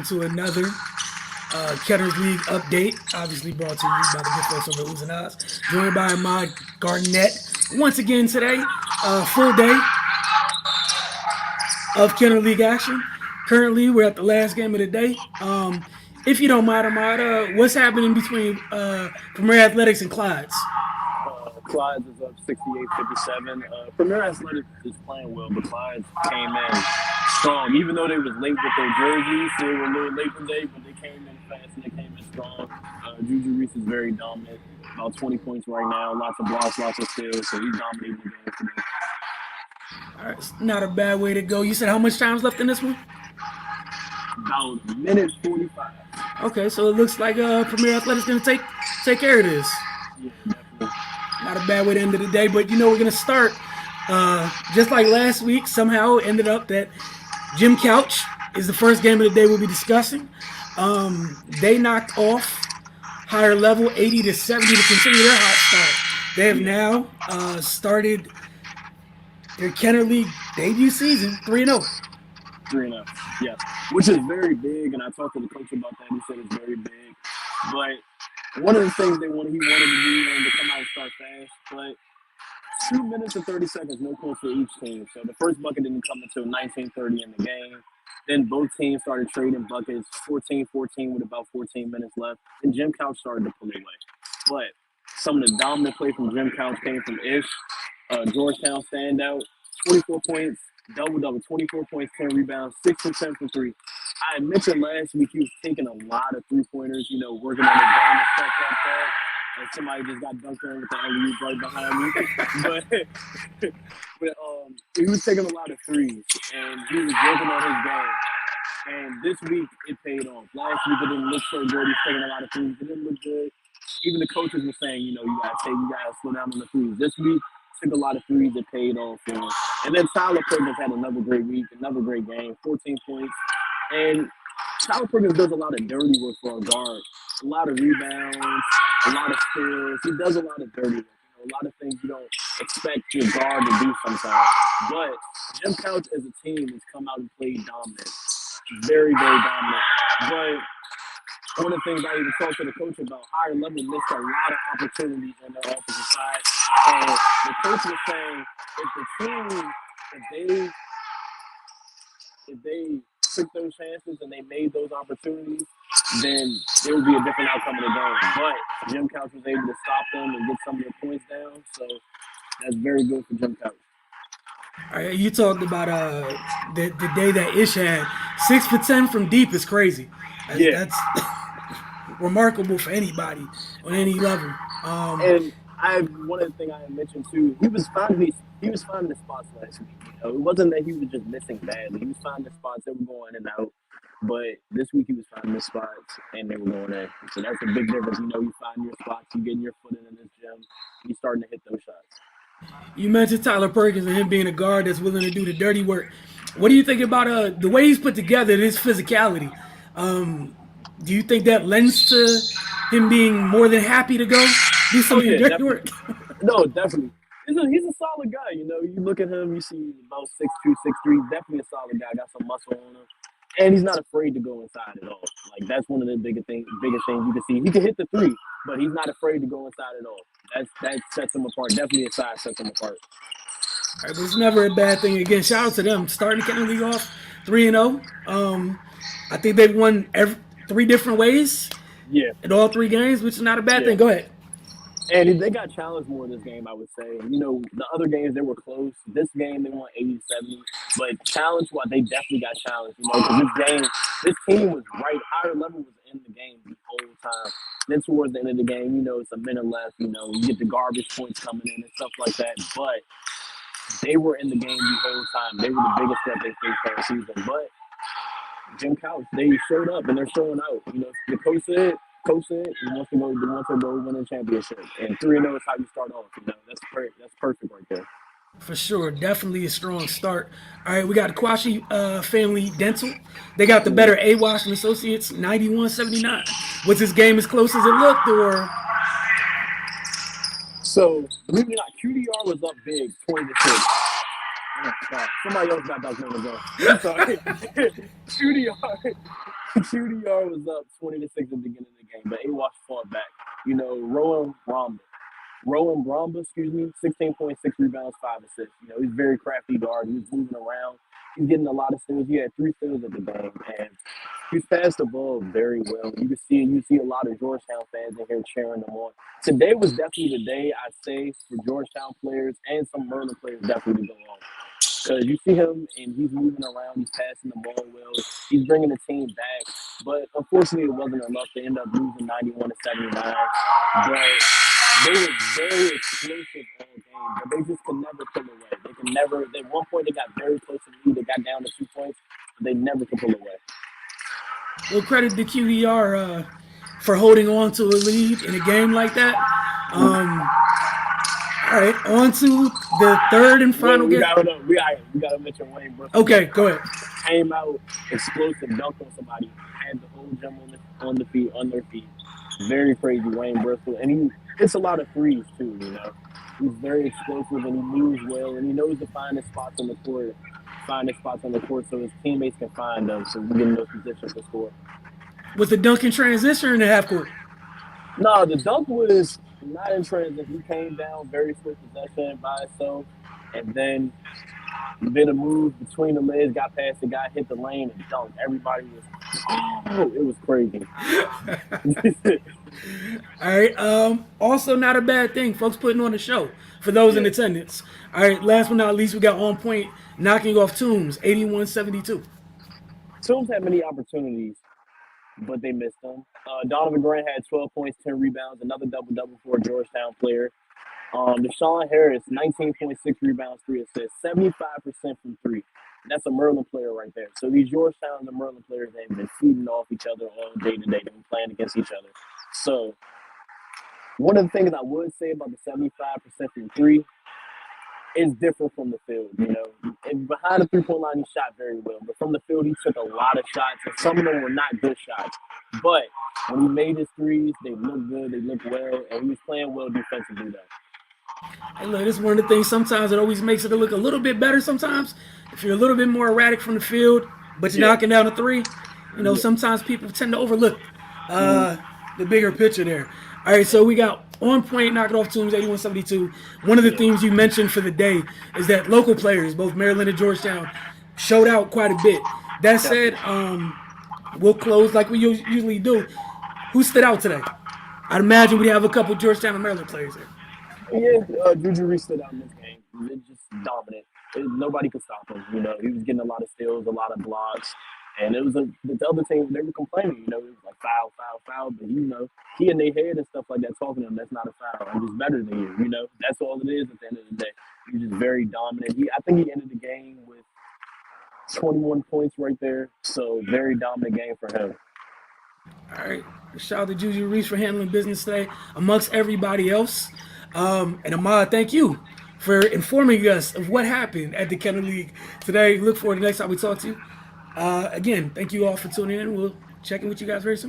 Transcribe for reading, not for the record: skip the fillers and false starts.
to another Kenner's League update, obviously brought to you by the good folks over at Ooze and Oz. Joined by Ahmad Garnett once again today. Full day of Kenner League action. Currently, we're at the last game of the day. If you don't mind, Ahmad, what's happening between Premier Athletics and Clyde's? Clyde's is up 68-57. Premier Athletics is playing well, but Clyde's came in strong. Even though they was late with their jerseys, they were a little late today, but they came in fast and they came in strong. Juju Reese is very dominant, about 20 points right now, lots of blocks, lots of steals, so he's dominating the game today. All right, it's not a bad way to go. You said how much time's left in this one? About a minute 45. Okay, so it looks like Premier Athletics going to take care of this. Yeah, definitely. Not a bad way to end of the day, but we're going to start just like last week. Somehow it ended up that Jim Couch is the first game of the day we'll be discussing. They knocked off Higher Level 80-70 to continue their hot start. They have now started their Kenner League debut season 3-0. 3-0, yes, which is very big, and I talked to the coach about that. He said it's very big, but one of the things he wanted to do was to come out and start fast, but 2 minutes and 30 seconds, no points for each team. So the first bucket didn't come until 19:30 in the game. Then both teams started trading buckets, 14-14 with about 14 minutes left, and Jim Couch started to pull away. But some of the dominant play from Jim Couch came from Ish, Georgetown standout, 24 points, double-double, 24 points, 10 rebounds, 6 and 10 from 3. I mentioned last week he was taking a lot of three-pointers, working on his game and stuff like that. And somebody just got dunked on with the alley-oop right behind me. but he was taking a lot of threes, and he was working on his game. And this week, it paid off. Last week, it didn't look so good. He's taking a lot of threes. It didn't look good. Even the coaches were saying, you gotta slow down on the threes. This week, took a lot of threes that paid off for him. And then Tyler Perkins had another great week, another great game, 14 points. And Tyler Perkins does a lot of dirty work for a guard. A lot of rebounds, a lot of steals. He does a lot of dirty work. A lot of things you don't expect your guard to do sometimes. But Jim Couch as a team has come out and played dominant. Very, very dominant. But one of the things I even talked to the coach about, Higher Level missed a lot of opportunities on their offensive side. And the coach was saying if they took those chances and they made those opportunities, then there would be a different outcome of the game. But Jim Couch was able to stop them and get some of their points down. So that's very good for Jim Couch. All right, you talked about the day that Ish had 6 for 10 from deep is crazy. That's remarkable for anybody on any level. And one of the things I mentioned too, he was finding the spots last week. It wasn't that he was just missing badly. He was finding the spots that were going in and out. But this week he was finding the spots and they were going in. So that's a big difference. You find your spots, you getting your foot in this gym, you're starting to hit those shots. You mentioned Tyler Perkins and him being a guard that's willing to do the dirty work. What do you think about the way he's put together, his physicality? Do you think that lends to him being more than happy to go do some dirty work? No, definitely. He's a solid guy. You look at him, you see about 6'2", 6'3", definitely a solid guy. Got some muscle on him, and he's not afraid to go inside at all. Like that's one of the biggest things you can see. He can hit the three, but he's not afraid to go inside at all. That sets him apart. Definitely a size sets him apart. All right, but it's never a bad thing. Again, shout out to them starting the Kenner League off 3-0. I think they've won 3 different ways. Yeah. In all 3 games, which is not a bad thing. Go ahead. And they got challenged more in this game, I would say. The other games, they were close. This game, they won 80-70. But challenge-wise, they definitely got challenged, because this team was right. Higher Level was in the game the whole time. Then towards the end of the game, it's a minute left. You get the garbage points coming in and stuff like that. But they were in the game the whole time. They were the biggest threat they faced all season. But Jim Couch, they showed up and they're showing out. The coach said he wants to go win a championship, and 3-0 is how you start off. That's perfect right there. For sure, definitely a strong start. All right, we got Kwashi Family Dental. They got the better AWash and Associates, 91-79. Was this game as close as it looked, or? So, believe it or not, QDR was up big, 20-6. Oh, God. Somebody else got that number though. I'm sorry. QDR QDR was up 20-6 at the beginning of the game, but AWash fought back. Rowan Bromba, 16.6 rebounds, 5 assists. He's very crafty guard. He's moving around. He's getting a lot of steals. He had 3 steals at the game, and he's passed the ball very well. You can see it. You see a lot of Georgetown fans in here cheering them on. Today was definitely the day, I say, for Georgetown players and some Merlin players definitely to go on. Because you see him, and he's moving around. He's passing the ball well. He's bringing the team back. But unfortunately, it wasn't enough to end up losing 91-79. But they were very explosive all game, but they just could never pull away. They could never. At one point, they got very close to the lead. They got down to 2 points, but they never could pull away. Well, credit to QDR for holding on to a lead in a game like that. All right, on to the third and final game. We got to mention Wayne Bristol. Okay, go ahead. Came out, explosive, dunked on somebody, had the whole gym on their feet. Very crazy, Wayne Bristol. And he hits a lot of threes, too, He's very explosive, and he moves well, and he knows to find his spots on the court so his teammates can find them, so we get in those positions to score. Was the dunk in transition or in the half court? No, the dunk was not in transition. He came down, very swift possession by itself, and then did a move between the legs, got past the guy, hit the lane, and dunked. Everybody was, it was crazy. All right. Also, not a bad thing. Folks putting on a show for those in attendance. All right. Last but not least, we got On Point knocking off Toombs, 81-72. Toombs had many opportunities, but they missed them. Donovan Grant had 12 points, 10 rebounds, another double-double for a Georgetown player. Deshaun Harris, 19.6 rebounds, 3 assists, 75% from 3. That's a Merlin player right there. So these Georgetown and the Merlin players, they've been feeding off each other all day to day. They've been playing against each other. So one of the things I would say about the 75% from 3 is different from the field, And behind the three-point line, he shot very well. But from the field, he took a lot of shots, and some of them were not good shots. But when he made his threes, they looked good, they looked well, and he was playing well defensively though. Hey, look, this is one of the things sometimes it always makes it look a little bit better sometimes. If you're a little bit more erratic from the field, but you're knocking down a 3, sometimes people tend to overlook the bigger picture there. All right, so we got On Point knocking off Toombs, 81-72. One of the themes you mentioned for the day is that local players, both Maryland and Georgetown, showed out quite a bit. That said, we'll close like we usually do. Who stood out today? I'd imagine we have a couple Georgetown and Maryland players there. Yeah, Juju Reese stood out in this game. They're just dominant. Nobody could stop him. He was getting a lot of steals, a lot of blocks. And it was the other team, they were complaining, it was like foul. But, he in their head and stuff like that, talking to them, that's not a foul. I'm just better than you, That's all it is at the end of the day. He's just very dominant. I think he ended the game with 21 points right there. So, very dominant game for him. All right. Shout out to Juju Reese for handling business today amongst everybody else. And Ahmad, thank you for informing us of what happened at the Kenner League today. Look forward to the next time we talk to you. Again, thank you all for tuning in. We'll check in with you guys very soon.